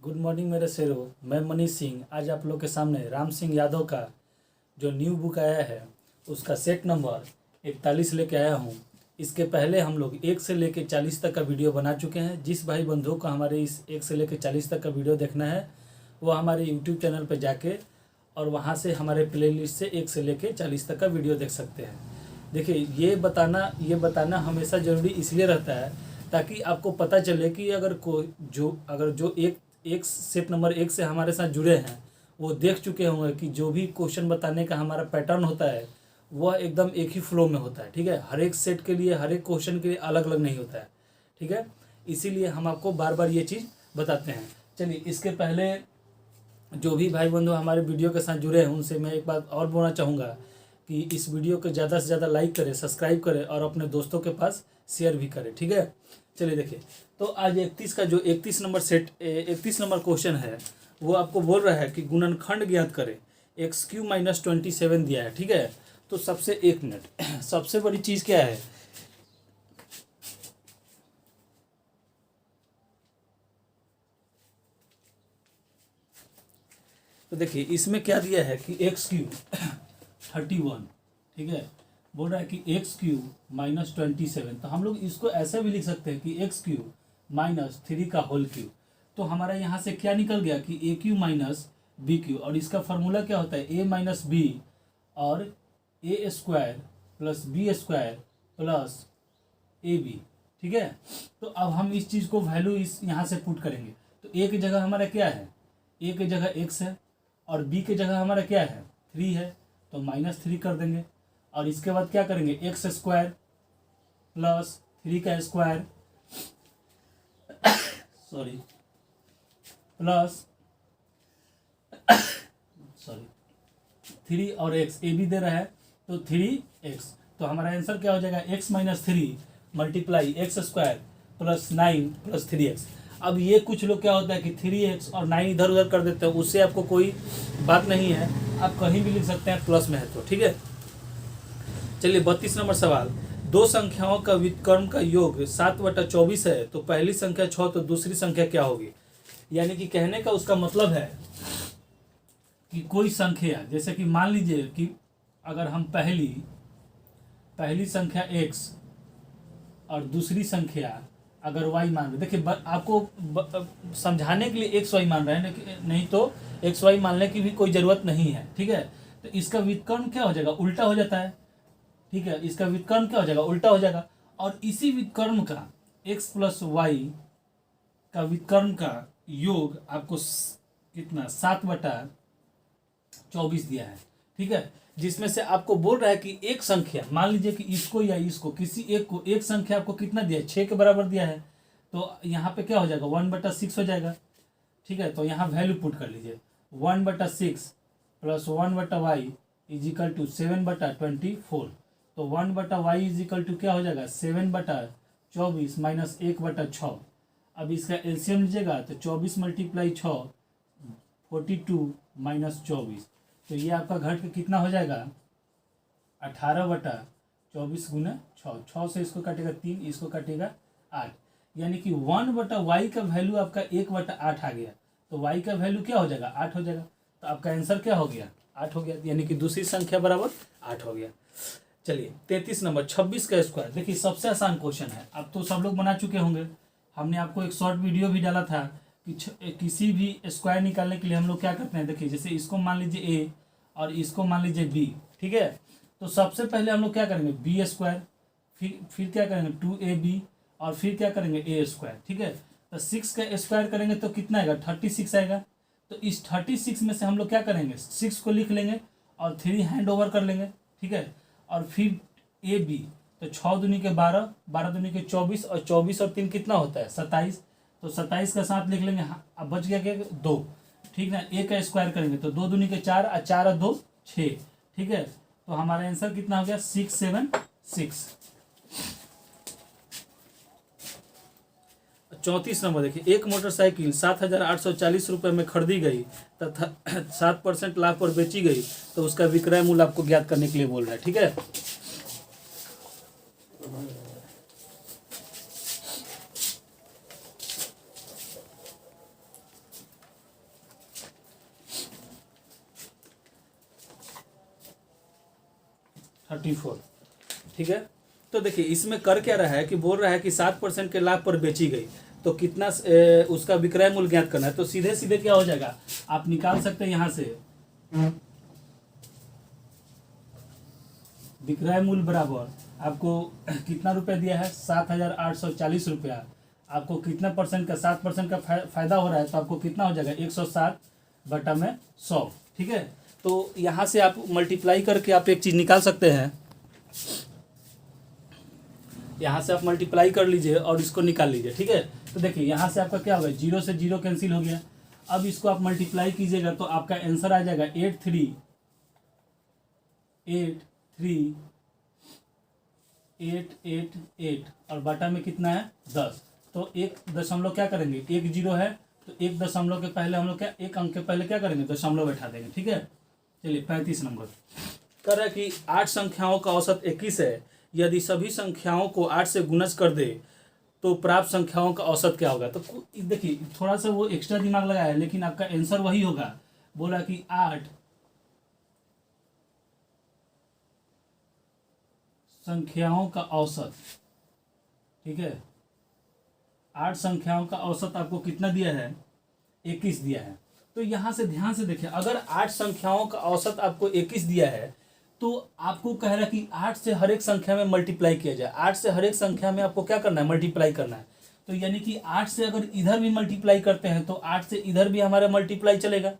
Good morning मेरे शेरों। मैं मनीष सिंह आज आप लोग के सामने राम सिंह यादव का जो न्यू बुक आया है उसका सेट नंबर 41 लेके आया हूँ। इसके पहले हम लोग 1 से लेकर 40 तक का वीडियो बना चुके हैं। जिस भाई बंधुओं को हमारे इस 1 से लेकर 40 तक का वीडियो देखना है वो हमारे यूट्यूब चैनल पर जाके और वहाँ से हमारे प्लेलिस्ट से 1 से लेकर 40 तक का वीडियो देख सकते हैं। देखिए ये बताना हमेशा ज़रूरी इसलिए रहता है ताकि आपको पता चले कि अगर जो एक सेट नंबर 1 से हमारे साथ जुड़े हैं वो देख चुके होंगे कि जो भी क्वेश्चन बताने का हमारा पैटर्न होता है वह एकदम एक ही फ्लो में होता है। ठीक है, हर एक सेट के लिए हर एक क्वेश्चन के लिए अलग अलग नहीं होता है। ठीक है, इसीलिए हम आपको बार बार ये चीज़ बताते हैं। चलिए, इसके पहले जो भी भाई बंधु हमारे वीडियो के साथ जुड़े हैं उनसे मैं एक बात और बोलना चाहूँगा कि इस वीडियो को ज़्यादा से ज़्यादा लाइक करें, सब्सक्राइब करें और अपने दोस्तों के पास शेयर भी करें। ठीक है, चलिए देखिए, तो आज 31 नंबर क्वेश्चन है वो आपको बोल रहा है कि गुणनखंड ज्ञात करें। x³ - 27 दिया है। ठीक है, तो सबसे 1 मिनट सबसे बड़ी चीज़ क्या है, तो देखिए इसमें क्या दिया है कि x³ 31। ठीक है, बोल रहा है कि x³ - 27। तो हम लोग इसको ऐसे भी लिख सकते हैं कि x³ - 3 का होल क्यूब। तो हमारा यहाँ से क्या निकल गया कि a³ - b³ और इसका फार्मूला क्या होता है a - b और a² + b² + ab। ठीक है, तो अब हम इस चीज़ को वैल्यू इस यहाँ से पुट करेंगे। तो a की जगह हमारा क्या है, a की जगह x है और b की जगह हमारा क्या है 3 है, तो -3 कर देंगे। और इसके बाद क्या करेंगे x² + 3 का स्क्वायर प्लस 3 और x ए भी दे रहा है तो 3x। तो हमारा आंसर क्या हो जाएगा x - 3 × x² + 9 + 3x। अब ये कुछ लोग क्या होता है कि 3x और 9 इधर उधर कर देते हैं, उससे आपको कोई बात नहीं है, आप कहीं भी लिख सकते हैं प्लस में है तो। ठीक है, चलिए 32 नंबर सवाल। दो संख्याओं का व्युत्क्रम का योग 7/24 है तो पहली संख्या 6 तो दूसरी संख्या क्या होगी। यानी कि कहने का उसका मतलब है कि कोई संख्या, जैसे कि मान लीजिए कि अगर हम पहली संख्या x और दूसरी संख्या अगर y मान रहे, देखिए आपको समझाने के लिए x y मान रहे हैं, नहीं तो x y मानने की भी कोई ज़रूरत नहीं है। ठीक है, तो इसका व्युत्क्रम क्या हो जाएगा, उल्टा हो जाता है। ठीक है, इसका व्युत्क्रम क्या हो जाएगा, उल्टा हो जाएगा। और इसी व्युत्क्रम का x + y का व्युत्क्रम का योग आपको कितना 7/24 दिया है। ठीक है, जिसमें से आपको बोल रहा है कि एक संख्या, मान लीजिए कि इसको या इसको किसी एक को, एक संख्या आपको कितना दिया है 6 के बराबर दिया है, तो यहाँ पे क्या हो जाएगा 1/6 हो जाएगा। ठीक है, तो यहाँ वैल्यू पुट कर लीजिए 1/6 + 1/y = 7/24। तो 1/y = क्या हो जाएगा 7/24 - 1/6। अब इसका एलसीएम लीजिएगा तो 24 × 6 42 - 24। तो ये आपका घट के कितना हो जाएगा 18/24 × 6। 6 से इसको काटेगा 3, इसको काटेगा 8, यानी कि 1/y का वैल्यू आपका 1/8 आ गया। तो y का वैल्यू क्या हो जाएगा 8 हो जाएगा। तो आपका आंसर क्या हो गया 8 हो गया, यानी कि दूसरी संख्या बराबर 8 हो गया। चलिए 33 नंबर 26 का स्क्वायर। देखिए सबसे आसान क्वेश्चन है, अब तो सब लोग बना चुके होंगे। हमने आपको एक शॉर्ट वीडियो भी डाला था कि किसी भी स्क्वायर निकालने के लिए हम लोग क्या करते हैं। देखिए जैसे इसको मान लीजिए a और इसको मान लीजिए b। ठीक है, तो सबसे पहले हम लोग क्या करेंगे b², फिर क्या करेंगे 2ab और फिर क्या करेंगे a²। ठीक है, तो 6 का स्क्वायर करेंगे तो कितना आएगा 36 आएगा। तो इस 36 में से हम लोग क्या करेंगे 6 को लिख लेंगे और 3 हैंड ओवर कर लेंगे। ठीक है, और फिर ab, तो 6 दूनी के 12, 12 दूनी के 24 और 24 और 3 कितना होता है 27। तो 27 का साथ लिख लेंगे। हाँ, अब बच गया क्या 2। ठीक ना, a का स्क्वायर करेंगे तो 2 दूनी के 4 और 4 और 2 6। ठीक है, तो हमारा आंसर कितना हो गया 676। 34 नंबर देखिए, एक मोटरसाइकिल 7,840 रुपये में खरीदी गई तथा 7% लाभ पर बेची गई तो उसका विक्रय मूल्य आपको ज्ञात करने के लिए बोल रहा है। ठीक है, 34। ठीक है, तो देखिए इसमें कर क्या रहा है कि बोल रहा है कि 7% के लाभ पर बेची गई, तो कितना उसका विक्रय मूल्य ज्ञात करना है। तो सीधे सीधे क्या हो जाएगा, आप निकाल सकते हैं यहाँ से विक्रय मूल्य बराबर आपको कितना रुपया दिया है, 7,840 रुपया। आपको कितना परसेंट का, 7% का फायदा हो रहा है, तो आपको कितना हो जाएगा 107 बटा में 100। ठीक है, तो यहाँ से आप मल्टीप्लाई करके आप एक चीज़ निकाल सकते हैं। यहाँ से आप मल्टीप्लाई कर लीजिए और इसको निकाल लीजिए। ठीक है, तो देखिए यहाँ से आपका क्या होगा, 0 से 0 कैंसिल हो गया। अब इसको आप मल्टीप्लाई कीजिएगा तो आपका आंसर आ जाएगा 83,888 और बटा में कितना है 10। तो एक दशमलव क्या करेंगे, 1 0 है तो एक दशमलव के पहले हम लोग क्या, एक अंक के पहले क्या करेंगे, दशमलव बैठा देंगे। ठीक है, चलिए 35 नंबर कर रहा है कि 8 संख्याओं का औसत 21 है। यदि सभी संख्याओं को 8 से गुणज कर दे तो प्राप्त संख्याओं का औसत क्या होगा। तो देखिए थोड़ा सा वो एक्स्ट्रा दिमाग लगाया है, लेकिन आपका आंसर वही होगा। बोला कि 8 संख्याओं का औसत, ठीक है, 8 संख्याओं का औसत आपको कितना दिया है, 21 दिया है। तो यहाँ से ध्यान से देखिए, अगर 8 संख्याओं का औसत आपको 21 दिया है तो आपको कह रहा है कि 8 से हर एक संख्या में मल्टीप्लाई किया जाए। 8 से हर एक संख्या में आपको क्या करना है, मल्टीप्लाई करना है। तो यानी कि 8 से अगर इधर भी मल्टीप्लाई करते हैं तो 8 से इधर भी हमारा मल्टीप्लाई चलेगा।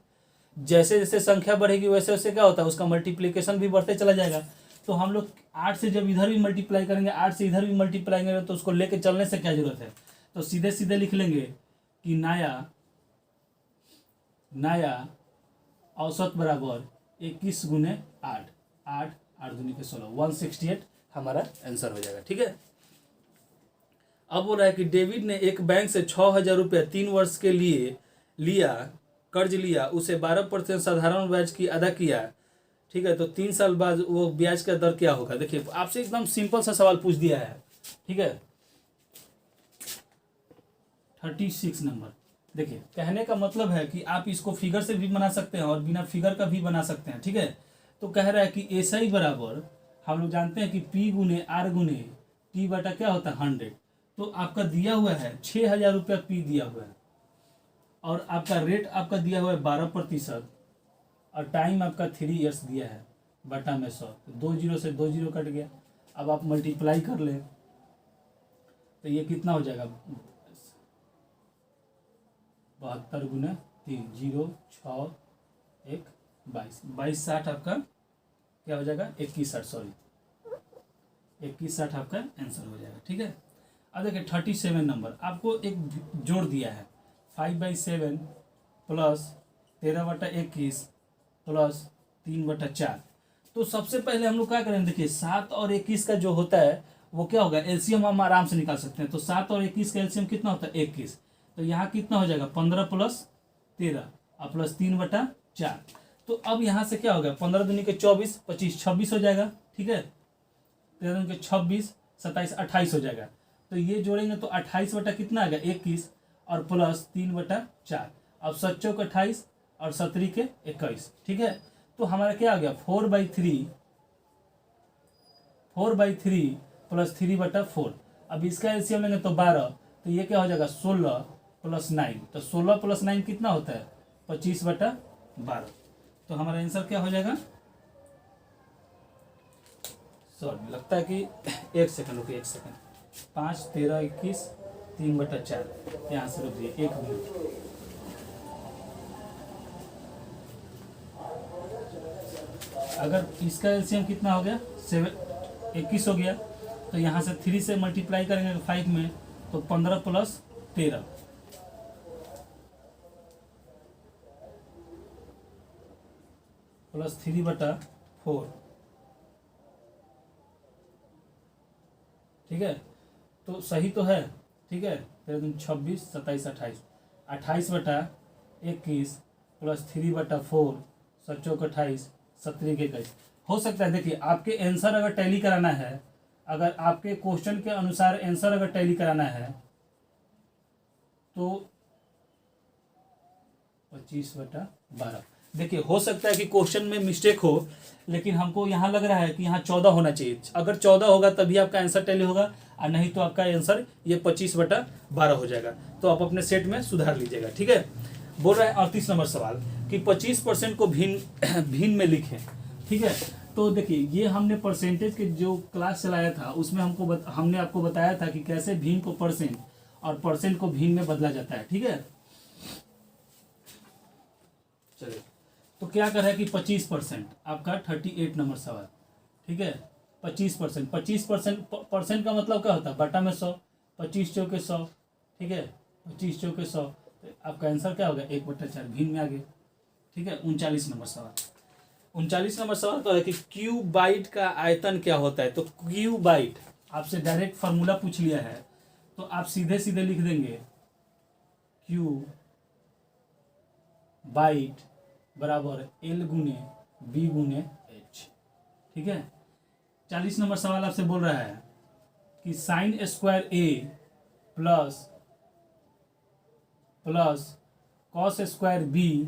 जैसे जैसे संख्या बढ़ेगी वैसे वैसे क्या होता है, उसका मल्टीप्लिकेशन भी बढ़ते चला जाएगा। तो हम लोग 8 से जब इधर भी मल्टीप्लाई करेंगे, 8 से इधर भी मल्टीप्लाई करेंगे, तो उसको लेके चलने से क्या जरूरत है। तो सीधे सीधे लिख लेंगे कि नया औसत बराबर 21 गुने 8, 8 8 दूनी के 16, 168 हमारा आंसर हो जाएगा। ठीक है, अब बोल रहा है कि डेविड ने एक बैंक से 6,000 रुपया 3 वर्ष के लिए कर्ज लिया, उसे 12% साधारण ब्याज की अदा किया। ठीक है, तो 3 साल बाद वो ब्याज का दर क्या होगा। देखिए आपसे एकदम सिंपल सा सवाल पूछ दिया है। ठीक है, 36 नंबर। देखिए कहने का मतलब है कि आप इसको फिगर से भी बना सकते हैं और बिना फिगर का भी बना सकते हैं। ठीक है, तो कह रहा है कि ऐसा ही बराबर हम लोग जानते हैं कि P गुने R गुने T बटा क्या होता है 100। तो आपका दिया हुआ है 6,000 रुपया P दिया हुआ है और आपका रेट आपका दिया हुआ है 12% और टाइम आपका 3 ईयर्स दिया है बटा में 100। 2 0 से 2 0 कट गया। अब आप मल्टीप्लाई कर लें तो ये कितना हो जाएगा, 72 गुना 3, 0 6 1 22, 2260 आपका क्या हो जाएगा, 2160, सॉरी 2160 आपका आंसर हो जाएगा। ठीक है, अब देखिए 37 नंबर आपको एक जोड़ दिया है 5/7 प्लस 13/21 प्लस 3/4। तो सबसे पहले हम लोग क्या करेंगे, देखिए 7 और 21 का जो होता है वो क्या होगा, एलसीएम हम आराम से निकाल सकते हैं। तो 7 और 21 का एलसीएम कितना होता है 21। तो यहाँ कितना हो जाएगा 15 प्लस 13 और प्लस 3/4। तो अब यहाँ से क्या होगा, 15 दूनी के 24, 25 26 हो जाएगा। ठीक है, 13 दूनी के 26, 27 28 हो जाएगा। तो ये जोड़ेंगे तो 28 बटा कितना आएगा 21 और प्लस 3/4। अब 7 चौक 28 और 17 के 21। ठीक है, तो हमारा क्या आ गया 4/3 प्लस 3/4। अब इसका एलसीएम लेंगे तो 12, तो ये क्या हो जाएगा 16 प्लस 9। तो 16 प्लस 9 कितना होता है 25/12। तो हमारा आंसर क्या हो जाएगा, सॉरी लगता है कि 1 सेकंड रुकिए, 1 सेकंड, 5 13 21 3/4 यहाँ से रुक दिए 1 मिनट। अगर इसका एलसीएम कितना हो गया 21 हो गया, तो यहाँ से 3 से मल्टीप्लाई करेंगे 5 में, तो 15 प्लस 13 प्लस 3/4। ठीक है, तो सही तो है। ठीक है, 26 27 28 28/21 प्लस 3/4 7 चौक 28 17 के 21 हो सकता है। देखिए आपके आंसर अगर टैली कराना है, अगर आपके क्वेश्चन के अनुसार आंसर अगर टैली कराना है तो 25/12। देखिए हो सकता है कि क्वेश्चन में मिस्टेक हो, लेकिन हमको यहाँ लग रहा है कि यहाँ 14 होना चाहिए। अगर 14 होगा तभी आपका आंसर टैली होगा, और नहीं तो आपका आंसर ये 25/12 हो जाएगा। तो आप अपने सेट में सुधार लीजिएगा, ठीक है। बोल रहा है 38 नंबर सवाल कि 25% को भिन्न भिन्न में लिखें, ठीक है। तो देखिए ये हमने परसेंटेज के जो क्लास चलाया था उसमें हमने आपको बताया था कि कैसे भिन्न को परसेंट और परसेंट को भिन्न में बदला जाता है, ठीक है। चलिए, तो क्या कर रहा है कि 25% आपका 38 नंबर सवाल, ठीक है। 25% 25% का मतलब क्या होता है, बटा में 100, 25 चौके 100, ठीक है। 25 चौके 100, तो आपका आंसर क्या होगा 1/4 भिन्न में आ गया, ठीक है। 39 नंबर सवाल 39 नंबर सवाल क्या है कि क्यूबाइट का आयतन क्या होता है। तो क्यूबाइट आपसे डायरेक्ट फार्मूला पूछ लिया है, तो आप सीधे सीधे लिख देंगे क्यू बाइट बराबर L गुने B गुने H, ठीक है। 40 नंबर सवाल आपसे बोल रहा है कि sine square A plus cos square B,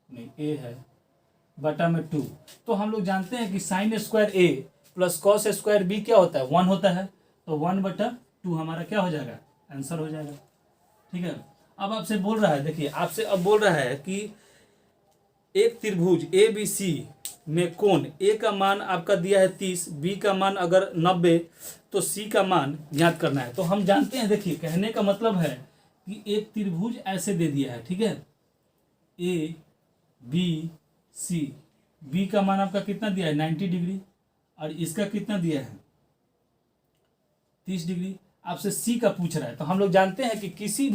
नहीं A है, बटा में 2। तो हम लोग जानते हैं कि sine square A plus cos square B क्या होता है, 1 होता है। तो 1/2 हमारा क्या हो जाएगा, आंसर हो जाएगा, ठीक है। अब आपसे बोल रहा है, देखिए आपसे अब बोल रहा है कि एक त्रिभुज ABC में कोण A का मान आपका दिया है 30, B का मान अगर 90, तो C का मान ज्ञात करना है। तो हम जानते हैं, देखिए कहने का मतलब है कि एक त्रिभुज ऐसे दे दिया है, ठीक है, ABC, B का मान आपका कितना दिया है 90 डिग्री, और इसका कितना दिया है 30 डिग्री। आपसे C का पूछ रहा है। तो हम लोग जानते हैं कि किसी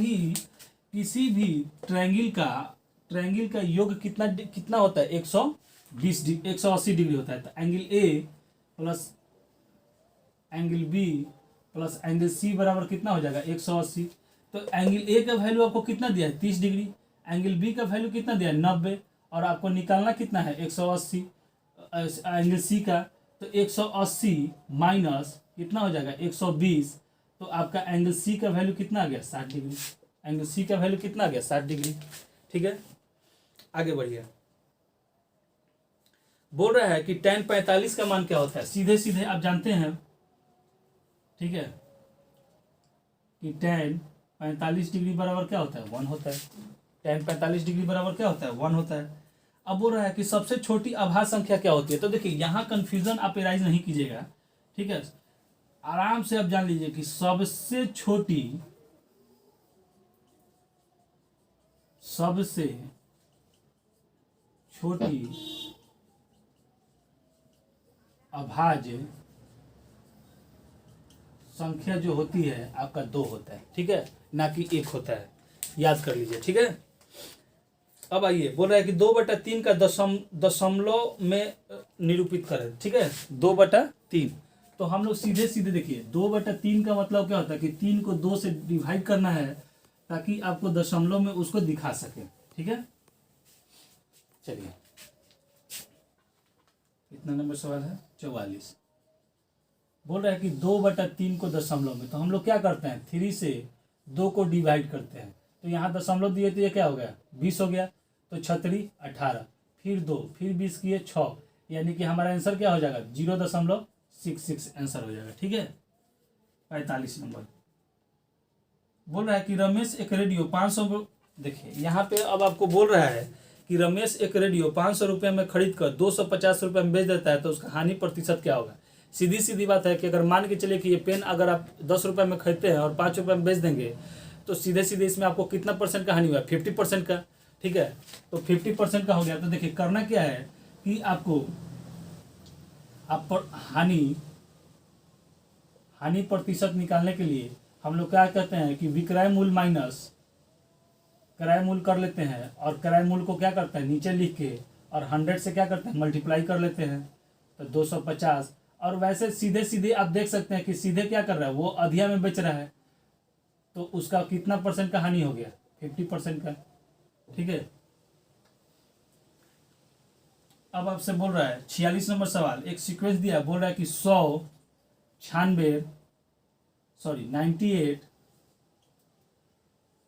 भी ट्रायंगल का योग कितना होता है 180 डिग्री होता है। तो angle A plus angle B plus angle C बराबर कितना हो जाएगा 180। तो एंगल A का वैल्यू आपको कितना दिया है 30 डिग्री, एंगल B का वैल्यू कितना दिया है 90, और आपको निकालना कितना है 180 एंगल C का। तो 180 माइनस कितना हो जाएगा 120, तो आपका एंगल C का वैल्यू कितना आ गया 60 डिग्री। एंगल C का वैल्यू कितना आ गया 60 डिग्री, ठीक है। आगे बढ़िए, बोल रहा है कि tan 45 का मान क्या होता है। सीधे सीधे आप जानते हैं, ठीक है, कि tan 45 डिग्री बराबर क्या होता है 1 होता है। tan 45 डिग्री बराबर क्या होता है 1 होता है। अब बोल रहा है कि सबसे छोटी अभाज्य संख्या क्या होती है। तो देखिए यहाँ कंफ्यूजन आप एराइज नहीं कीजिएगा, ठीक है, आराम से आप जान लीजिए कि सबसे छोटी अभाज्य संख्या जो होती है आपका 2 होता है, ठीक है, ना कि 1 होता है, याद कर लीजिए, ठीक है। अब आइए, बोल रहा है कि 2/3 का दशमलव में निरूपित करें, ठीक है, 2/3। तो हम लोग सीधे सीधे देखिए 2/3 का मतलब क्या होता है कि 3 को 2 से डिवाइड करना है ताकि आपको दशमलव में उसको दिखा सके, ठीक है। चलिए, कितना नंबर सवाल है 44। बोल रहा है कि 2/3 को दशमलव में, तो हम लोग क्या करते हैं 3 से 2 को डिवाइड करते हैं। तो यहाँ दशमलव दिए तो ये क्या हो गया 20 हो गया। तो 36 18, फिर 2, फिर 20 किए 6, यानी कि हमारा आंसर क्या हो जाएगा 0.66 आंसर हो जाएगा, ठीक है। 45 नंबर बोल रहा है कि रमेश एक रेडियो 500, देखिए यहाँ पे अब आपको बोल रहा है कि रमेश एक रेडियो 500 रुपये में खरीद कर 250 रुपये में बेच देता है, तो उसका हानि प्रतिशत क्या होगा। सीधी सीधी बात है कि अगर मान के चलिए कि ये पेन अगर आप 10 रुपये में खरीदते हैं और 5 रुपये में बेच देंगे, तो सीधे सीधे इसमें आपको कितना परसेंट का हानि हुआ 50% का, ठीक है। तो 50% का हो गया। तो देखिए करना क्या है कि आपको हानि प्रतिशत निकालने के लिए हम लोग क्या कहते हैं कि विक्रय मूल्य माइनस क्रय मूल्य कर लेते हैं, और क्रय मूल्य को क्या करते हैं नीचे लिख के, और 100 से क्या करते हैं मल्टीप्लाई कर लेते हैं, तो 250। और वैसे सीधे सीधे आप देख सकते हैं कि सीधे क्या कर रहा है वो अधिया में बेच रहा है, तो उसका कितना परसेंट का हानि हो गया 50% का, ठीक है। अब आपसे बोल रहा है 46 नंबर सवाल, एक सीक्वेंस दिया, बोल रहा है कि 98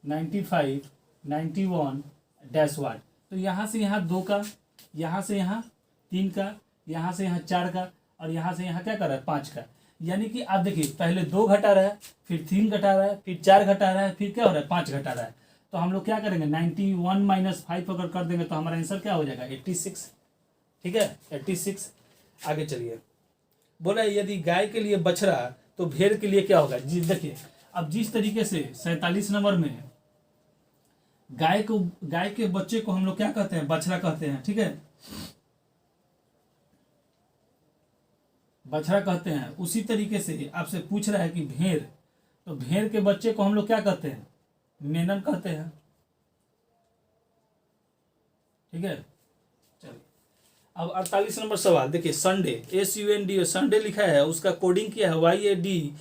95 91 डैश वाट। तो यहाँ से यहाँ 2 का, यहाँ से यहाँ 3 का, यहाँ से यहाँ 4 का, और यहाँ से यहाँ क्या कर रहा है 5 का। यानी कि आप देखिए पहले 2 घटा रहा है, फिर 3 घटा रहा है, फिर 4 घटा रहा है, फिर क्या हो रहा है 5 घटा रहा है। तो हम लोग क्या करेंगे 91 माइनस 5 अगर कर देंगे तो हमारा आंसर क्या हो जाएगा 86। ठीक है 86। आगे चलिए, बोला यदि गाय के लिए बछड़ा तो भेड़ के लिए क्या होगा। जी देखिए, अब जिस तरीके से 47 नंबर में गाय के बच्चे को हम लोग क्या कहते हैं बछड़ा कहते हैं। ठीक है, बछड़ा कहते हैं। उसी तरीके से आपसे पूछ रहा है कि भेड़, तो भेड़ के बच्चे को हम लोग क्या कहते हैं मेनन कहते हैं। ठीक है, चलिए अब 48 नंबर सवाल देखिए, संडे SUNDE संडे लिखा है, उसका कोडिंग क्या है YADNUS।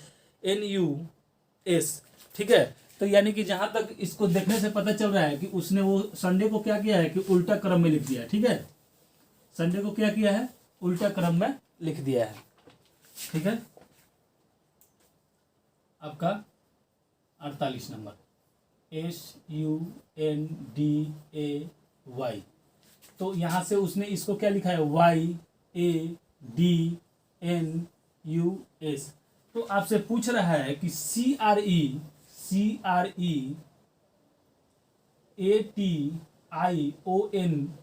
ठीक है, तो यानी कि जहां तक इसको देखने से पता चल रहा है कि उसने वो संडे को क्या किया है कि उल्टा क्रम में लिख दिया है। ठीक है, संडे को क्या किया है उल्टा क्रम में लिख दिया है। ठीक है, आपका 48 नंबर SUNDAY। तो यहां से उसने इसको क्या लिखा है YADNUS। तो आपसे पूछ रहा है कि CREATION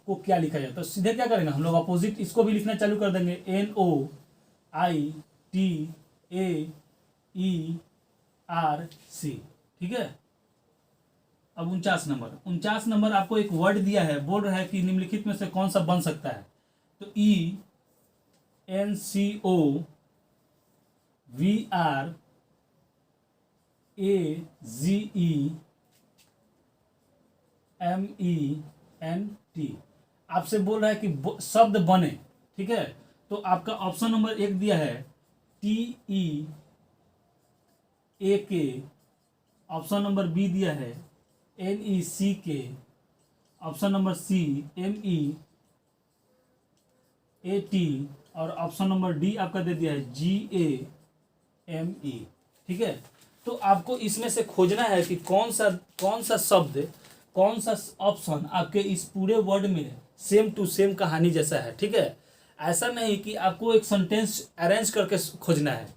को क्या लिखा जाए। तो सीधे क्या करेंगे हम लोग अपोजिट इसको भी लिखना चालू कर देंगे NOITAERC। ठीक है, अब 49 नंबर आपको एक वर्ड दिया है, बोल रहा है कि निम्नलिखित में से कौन सा बन सकता है। तो ENCOVRAGEMENT आपसे बोल रहा है कि शब्द बने। ठीक है, तो आपका ऑप्शन नंबर 1 दिया है TEAK, ऑप्शन नंबर बी दिया है NECK, option number C MEAT, और ऑप्शन नंबर डी आपका दे दिया है GAME। ठीक है, तो आपको इसमें से खोजना है कि कौन सा शब्द, कौन सा ऑप्शन आपके इस पूरे वर्ड में सेम टू सेम कहानी जैसा है। ठीक है, ऐसा नहीं कि आपको एक सेंटेंस अरेंज करके खोजना है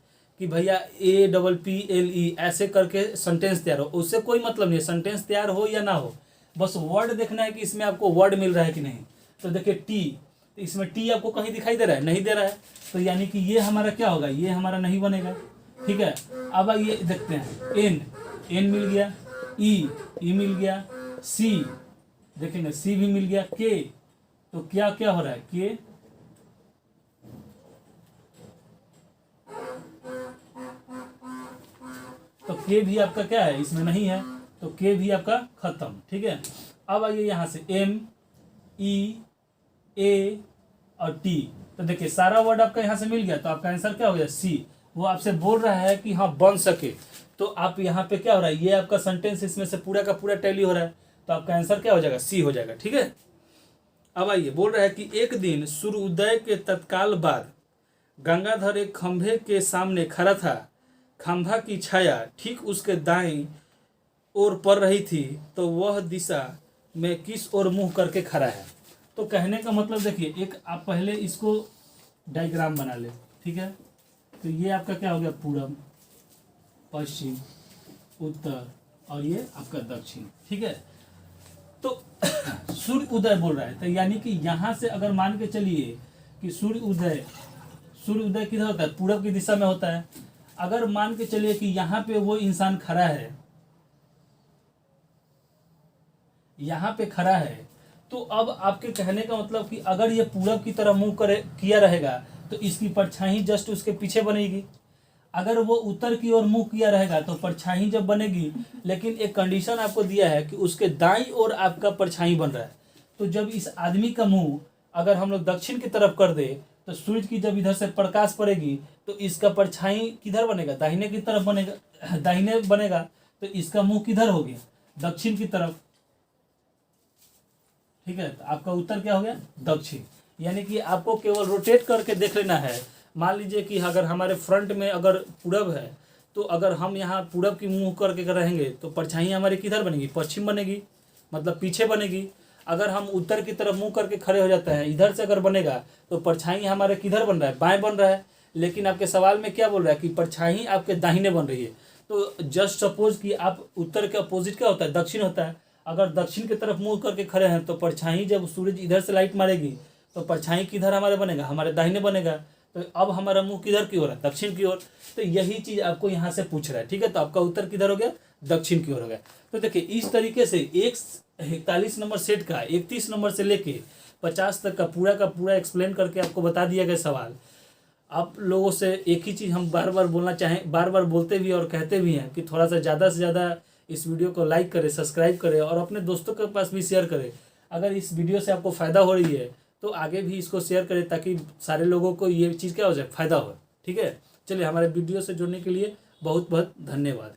कि भैया APPLE ऐसे करके सेंटेंस तैयार हो, उससे कोई मतलब नहीं है। सेंटेंस तैयार हो या ना हो, बस वर्ड देखना है कि इसमें आपको वर्ड मिल रहा है कि नहीं। तो देखिए टी, तो इसमें टी आपको कहीं दिखाई दे रहा है, नहीं दे रहा है, तो यानी कि ये हमारा क्या होगा, ये हमारा नहीं बनेगा। ठीक है, अब आइए देखते हैं, एन मिल गया, ई मिल गया, सी देखेंगे सी भी मिल गया, के, तो क्या क्या हो रहा है के, तो के भी आपका क्या है इसमें नहीं है, तो के भी आपका खत्म। ठीक है, अब आइए यहां से एम, ई, ए और टी, तो देखिए सारा वर्ड आपका यहां से मिल गया, तो आपका आंसर क्या हो गया सी। वो आपसे बोल रहा है कि हाँ बन सके, तो आप यहाँ पे क्या हो रहा है, ये आपका सेंटेंस इसमें से पूरा का पूरा टैली हो रहा है, तो आपका आंसर क्या हो जाएगा सी हो जाएगा। ठीक है, अब आइए बोल रहा है कि एक दिन सूर्योदय के तत्काल बाद गंगाधर एक खंभे के सामने खड़ा था, खंभा की छाया ठीक उसके दाईं ओर पड़ रही थी, तो वह दिशा में किस ओर मुंह करके खड़ा है। तो कहने का मतलब देखिए, एक आप पहले इसको डायग्राम बना ले। ठीक है, तो ये आपका क्या हो गया पूरब, पश्चिम, उत्तर, और ये आपका दक्षिण। ठीक है, तो सूर्य उदय बोल रहा है, तो यानी कि यहाँ से अगर मान के चलिए कि सूर्य उदय किधर होता है, पूरब की दिशा में होता है। अगर मान के चलिए कि यहाँ पे वो इंसान खड़ा है, यहाँ पे खड़ा है, तो अब आपके कहने का मतलब कि अगर ये पूरब की तरफ मुंह किया रहेगा तो इसकी परछाई जस्ट उसके पीछे बनेगी। अगर वो उत्तर की ओर मुंह किया रहेगा तो परछाई जब बनेगी, लेकिन एक कंडीशन आपको दिया है कि उसके दाईं ओर आपका परछाई बन रहा है। तो जब इस आदमी का मुंह अगर हम लोग दक्षिण की तरफ कर दे, तो सूरज की जब इधर से प्रकाश पड़ेगी तो इसका परछाई किधर बनेगा, दाहिने की तरफ बनेगा, दाहिने बनेगा, तो इसका मुंह किधर हो गया, दक्षिण की तरफ। ठीक है, तो आपका उत्तर क्या हो गया दक्षिण। यानी कि आपको केवल रोटेट करके देख लेना है। मान लीजिए कि अगर हमारे फ्रंट में अगर पूरब है, तो अगर हम यहाँ पूरब की मुंह करके रहेंगे तो परछाई हमारी किधर बनेगी, पश्चिम बनेगी, मतलब पीछे बनेगी। अगर हम उत्तर की तरफ मुंह करके खड़े हो जाते हैं, इधर से अगर बनेगा तो परछाई हमारे किधर बन रहा है, बाएं बन रहा है। लेकिन आपके सवाल में क्या बोल रहा है कि परछाई आपके दाहिने बन रही है। तो जस्ट सपोज कि आप उत्तर के अपोजिट क्या होता है, दक्षिण होता है। अगर दक्षिण की तरफ मुंह करके खड़े हैं तो परछाई जब सूरज इधर से लाइट मारेगी तो परछाई किधर हमारे बनेगा, हमारे दाहिने बनेगा। तो अब हमारा मुंह किधर की ओर है, दक्षिण की ओर। तो यही चीज आपको यहाँ से पूछ रहा है, ठीक है। तो आपका उत्तर किधर हो गया, दक्षिण की ओर हो गया। तो देखिए इस तरीके से 41 नंबर सेट का 31 नंबर से लेके 50 तक का पूरा एक्सप्लेन करके आपको बता दिया गया सवाल। आप लोगों से एक ही चीज़ हम बार बार बोलना चाहें, बार बार बोलते भी और कहते भी हैं कि थोड़ा सा ज़्यादा से ज़्यादा इस वीडियो को लाइक करें, सब्सक्राइब करें और अपने दोस्तों के पास भी शेयर करें। अगर इस वीडियो से आपको फ़ायदा हो रही है तो आगे भी इसको शेयर करें ताकि सारे लोगों को ये चीज़ क्या हो जाए, फ़ायदा हो। ठीक है, चलिए हमारे वीडियो से जुड़ने के लिए बहुत बहुत धन्यवाद।